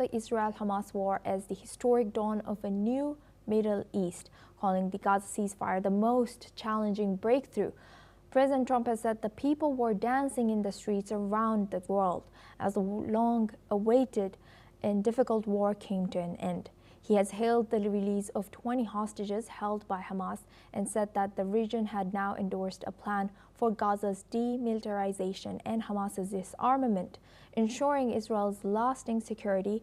the Israel-Hamas war as the historic dawn of a new Middle East, calling the Gaza ceasefire the most challenging breakthrough. President Trump has said the people were dancing in the streets around the world as the long-awaited and difficult war came to an end. He has hailed the release of 20 hostages held by Hamas and said that the region had now endorsed a plan for Gaza's demilitarization and Hamas's disarmament, ensuring Israel's lasting security.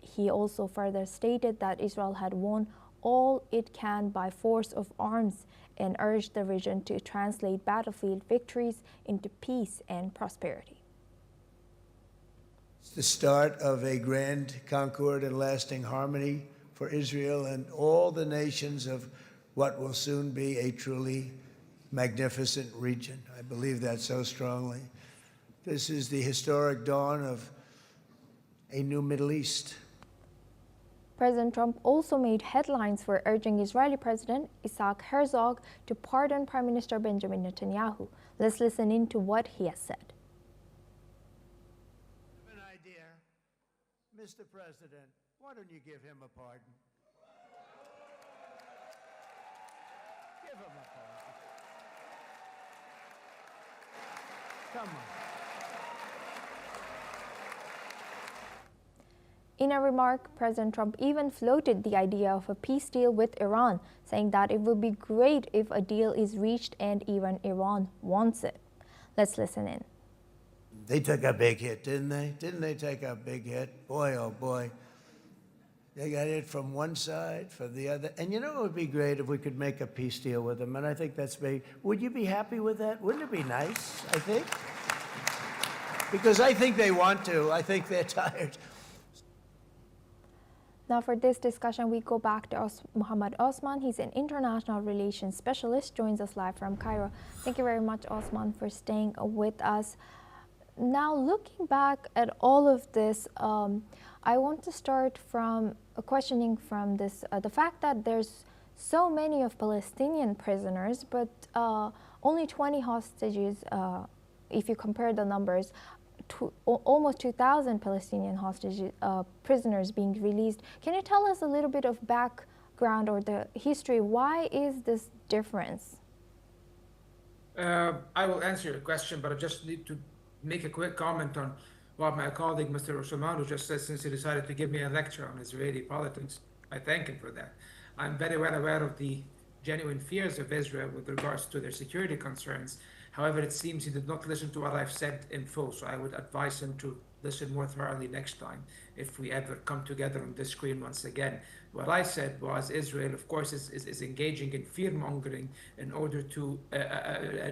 He also further stated that Israel had won all it can by force of arms and urged the region to translate battlefield victories into peace and prosperity. It's the start of a grand concord and lasting harmony for Israel and all the nations of what will soon be a truly magnificent region. I believe that so strongly. This is the historic dawn of a new Middle East. President Trump also made headlines for urging Israeli President Isaac Herzog to pardon Prime Minister Benjamin Netanyahu. Let's listen in to what he has said. I have an idea. Mr. President, why don't you give him a pardon? Give him a pardon. Come on. In a remark, President Trump even floated the idea of a peace deal with Iran, saying that it would be great if a deal is reached and even Iran wants it. Let's listen in. They took a big hit, didn't they? Didn't they take a big hit? Boy, oh boy. They got hit from one side, from the other. And you know, it would be great if we could make a peace deal with them. And I think that's big. Would you be happy with that? Wouldn't it be nice, I think? Because I think they want to. I think they're tired. Now for this discussion, we go back to Mohammed Osman. He's an international relations specialist, joins us live from Cairo. Thank you very much, Osman, for staying with us. Now, looking back at all of this, I want to start from questioning from this, the fact that there's so many of Palestinian prisoners, but only 20 hostages, if you compare the numbers, almost 2,000 Palestinian hostages, prisoners being released. Can you tell us a little bit of background or the history? Why is this difference? I will answer your question, but I just need to make a quick comment on what my colleague, Mr. Osman, just said, since he decided to give me a lecture on Israeli politics. I thank him for that. I'm very well aware of the genuine fears of Israel with regards to their security concerns. However, it seems he did not listen to what I've said in full, so I would advise him to listen more thoroughly next time if we ever come together on this screen once again. What I said was Israel, of course, is engaging in fear-mongering in order to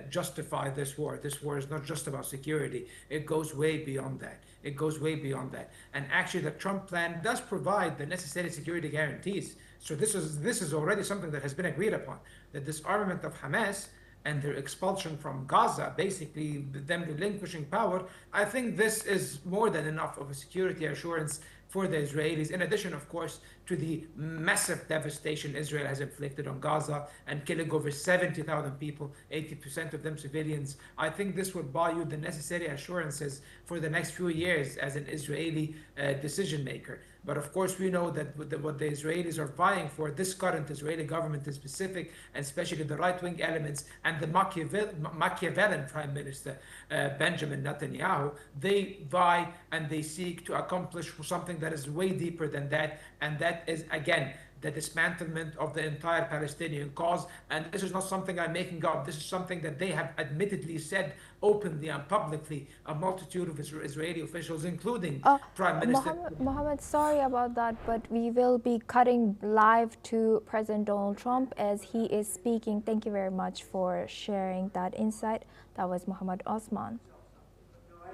justify this war. This war is not just about security. It goes way beyond that. It goes way beyond that. And actually, the Trump plan does provide the necessary security guarantees. So this is already something that has been agreed upon, the disarmament of Hamas and their expulsion from Gaza, basically them relinquishing power. I think this is more than enough of a security assurance for the Israelis, in addition, of course, to the massive devastation Israel has inflicted on Gaza and killing over 70,000 people, 80% of them civilians. I think this will buy you the necessary assurances for the next few years as an Israeli decision maker. But of course, we know that what the Israelis are vying for, this current Israeli government in specific, and especially the right-wing elements and the Machiavellian Prime Minister, Benjamin Netanyahu, they vie and they seek to accomplish something that is way deeper than that. And that is, again, the dismantlement of the entire Palestinian cause. And this is not something I'm making up. This is something that they have admittedly said openly and publicly, a multitude of Israeli officials, including Prime Minister. Mohammed, sorry about that, but we will be cutting live to President Donald Trump as he is speaking. Thank you very much for sharing that insight. That was Mohammed Osman.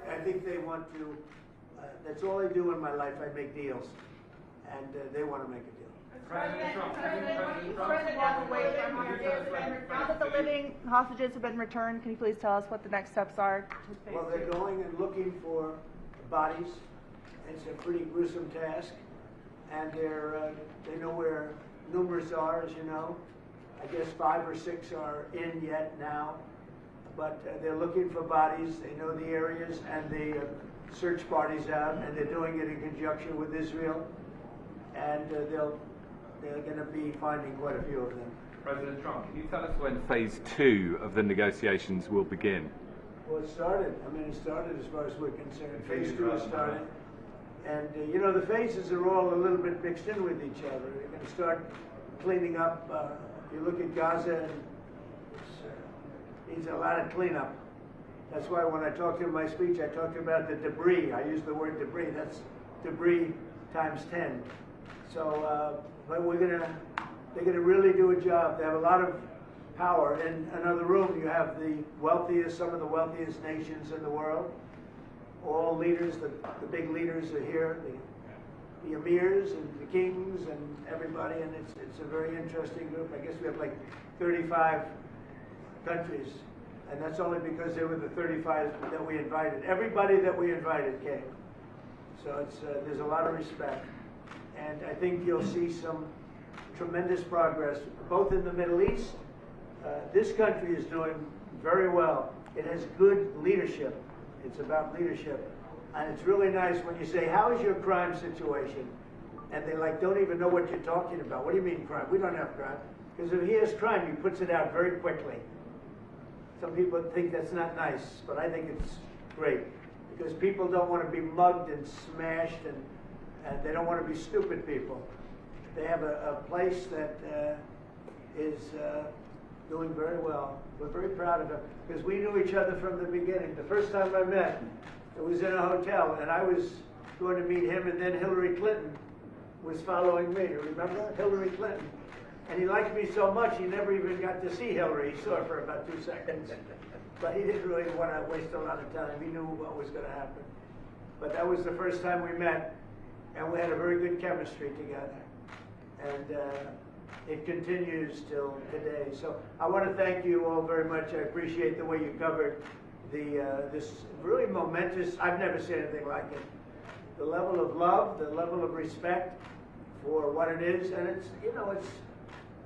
I think they want to, that's all I do in my life, I make deals. And they want to make a deal. Now that the living hostages have been returned, can you please tell us what the next steps are? Well, they're going and looking for bodies. It's a pretty gruesome task, and they know where numerous are, as you know. I guess 5 or 6 are in yet now, but they're looking for bodies. They know the areas, and they search parties out, and they're doing it in conjunction with Israel, and they're going to be finding quite a few of them. President Trump, can you tell us when phase 2 of the negotiations will begin? Well, it started. I mean, it started as far as we're concerned. Phase 2 has started. And, you know, the phases are all a little bit mixed in with each other. They're going to start cleaning up. You look at Gaza, and it needs a lot of cleanup. That's why when I talked in my speech, I talked about the debris. I used the word debris. That's debris times 10. So, but they're going to really do a job. They have a lot of power. In another room, you have the wealthiest, some of the wealthiest nations in the world. All leaders, the big leaders are here, the emirs and the kings and everybody, and it's a very interesting group. I guess we have like 35 countries, and that's only because they were the 35 that we invited. Everybody that we invited came. So there's a lot of respect. And I think you'll see some tremendous progress, both in the Middle East. This country is doing very well. It has good leadership. It's about leadership. And it's really nice when you say, how is your crime situation? And they don't even know what you're talking about. What do you mean crime? We don't have crime. Because if he has crime, he puts it out very quickly. Some people think that's not nice, but I think it's great. Because people don't want to be mugged and smashed, and they don't want to be stupid people. They have a place that is doing very well. We're very proud of it because we knew each other from the beginning. The first time I met, it was in a hotel, and I was going to meet him, and then Hillary Clinton was following me. Remember Hillary Clinton? And he liked me so much, he never even got to see Hillary. He saw her for about 2 seconds. But he didn't really want to waste a lot of time. He knew what was going to happen. But that was the first time we met, and we had a very good chemistry together. And it continues till today. So I want to thank you all very much. I appreciate the way you covered this really momentous, I've never seen anything like it. The level of love, the level of respect for what it is, and it's, you know,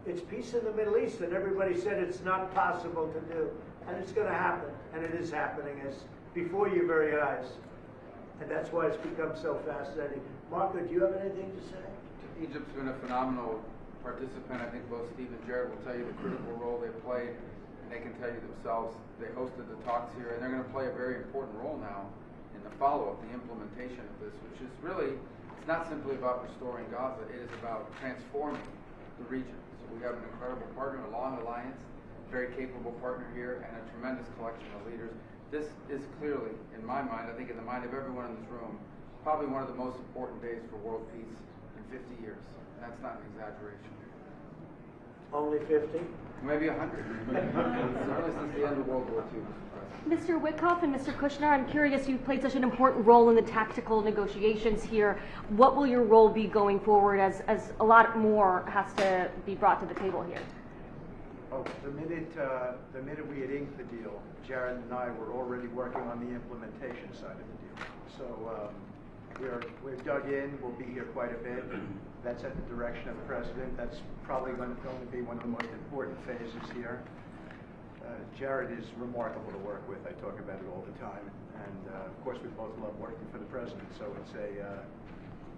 it's peace in the Middle East, and everybody said it's not possible to do, and it's going to happen, and it is happening as before your very eyes, and that's why it's become so fascinating. Marco, do you have anything to say? Egypt's been a phenomenal participant. I think both Steve and Jared will tell you the critical role they played, and they can tell you themselves. They hosted the talks here, and they're going to play a very important role now in the follow-up, the implementation of this, which is really, it's not simply about restoring Gaza, it is about transforming the region. So we have an incredible partner, a long alliance, very capable partner here, and a tremendous collection of leaders. This is clearly, in my mind, I think in the mind of everyone in this room, probably one of the most important days for world peace in 50 years. And that's not an exaggeration. Only 50? Maybe 100. Certainly since the end of World War II. Mr. Witkoff and Mr. Kushner, I'm curious, you played such an important role in the tactical negotiations here. What will your role be going forward as a lot more has to be brought to the table here? Oh, the minute we had inked the deal, Jared and I were already working on the implementation side of the deal. So we're dug in. We'll be here quite a bit. That's at the direction of the president. That's probably going to be one of the most important phases here. Jared is remarkable to work with. I talk about it all the time. And of course, we both love working for the president. So it's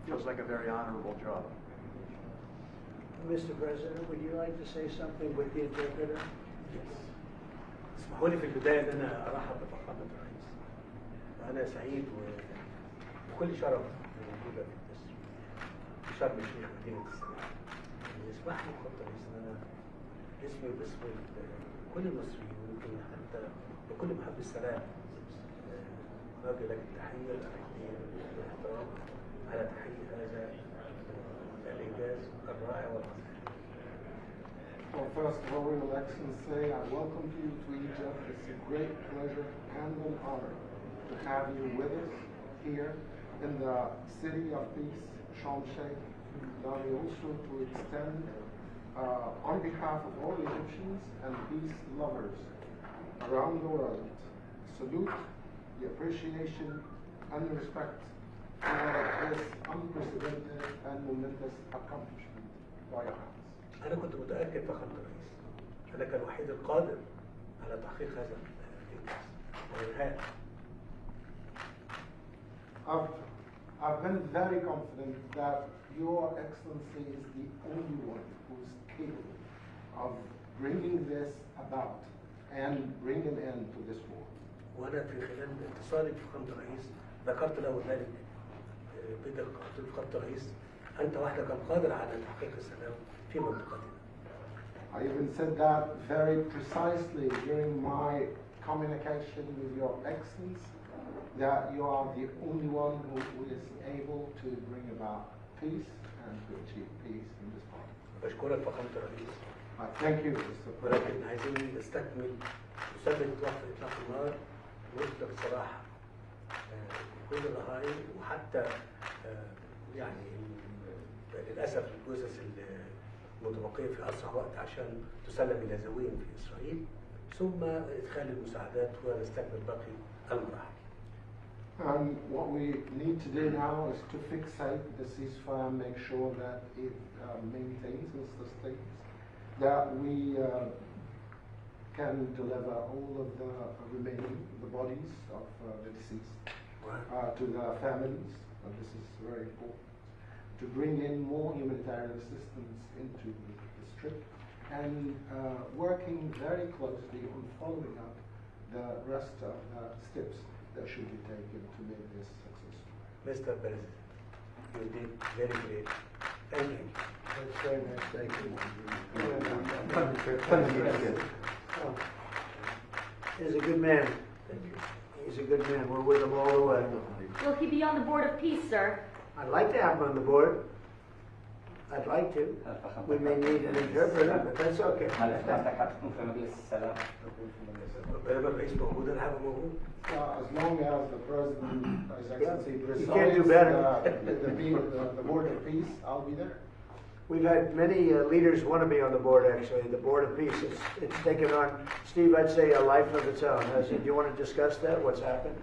feels like a very honorable job. Mr. President, would you like to say something with the interpreter? اسمحوا لي في البداية أن أنا أرحب بفخامة الرئيس. وأنا سعيد وكل شرف موجودة في مصر في شرم الشيخ مدينة السلام. يسمح لي فخامة الرئيس أن أنا اسمي واسم كل المصريين ويمكن حتى وكل محب السلام أوجه لك التحية الأخيرة والاحترام على تحقيق هذا الإنجاز الرائع والعظيم. Well, first of all, Your Excellency, I welcome you to Egypt. It's a great pleasure and an honor to have you with us here in the city of peace, Sharm El-Sheikh. Allow me also to extend, on behalf of all Egyptians and peace lovers around the world, salute, the appreciation, and the respect for this unprecedented and momentous accomplishment by your House. أنا كنت متأكد فخامة الرئيس أنك الوحيد القادر على تحقيق هذا الإنجاز وإنهاء I've been very confident that Your Excellency is the only one who's capable of bringing this about and bringing an end to this war. وأنا في خلال اتصالي بفخامة الرئيس ذكرت له ذلك بدقة، قلت له فخامة الرئيس أنت وحدك القادر على تحقيق السلام في منطقتنا. I even said that very precisely during my communication with Your Excellency, that you are the only one who is able to bring about peace and to achieve peace in this part. بشكرك فخامة الرئيس. I thank you, Mr. President. ولكن عايزين نستكمل نثبت وقف إطلاق النار ونطلق السراح كل الرهائن وحتى يعني للأسف الجثث المتبقية في أسرع وقت عشان تسلم إلى ذويهم في إسرائيل ثم إدخال المساعدات ونستكمل باقي المراحل. And what we need to do now is to fixate the ceasefire, make sure that it maintains and sustains, that we can deliver all of the remaining, the bodies of the deceased to the families. This is very important. To bring in more humanitarian assistance into the strip and working very closely on following up the rest of the steps that should be taken to make this successful. Mr. President, you did very great. Thank you. That's very nice. Thank you. He's a good man. Thank you. He's a good man. We're with him all the way. Will he be on the Board of Peace, sir? I'd like to have him on the board. I'd like to. We may need an interpreter, but that's okay. As long as the President, His Excellency, You can't do better. the Board of Peace, I'll be there. We've had many leaders want to be on the board, actually. The Board of Peace, it's taken on, Steve, I'd say a life of its own. Do you want to discuss that, what's happened?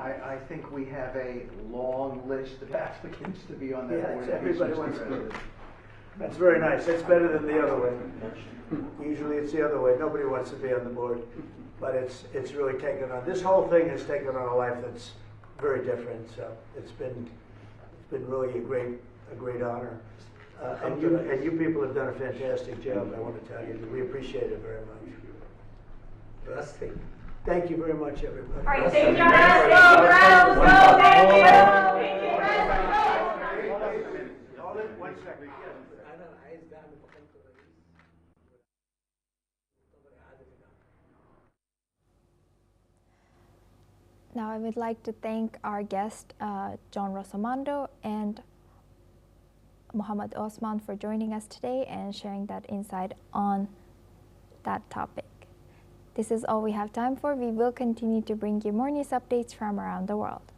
I think we have a long list of applicants to be on that board of peace. Everybody wants to do it. That's very nice. That's better than the other way. Usually it's the other way. Nobody wants to be on the board. But it's really taken on, this whole thing has taken on a life that's very different. So it's been really a great honor. And you people have done a fantastic job, I want to tell you. We appreciate it very much. Thank you very much, everybody. All right, thank you. Go, Browns, go, thank you. Thank you, Hold it 1 second. Now I would like to thank our guest, John Rossomando and Mohammed Osman, for joining us today and sharing that insight on that topic. This is all we have time for. We will continue to bring you more news updates from around the world.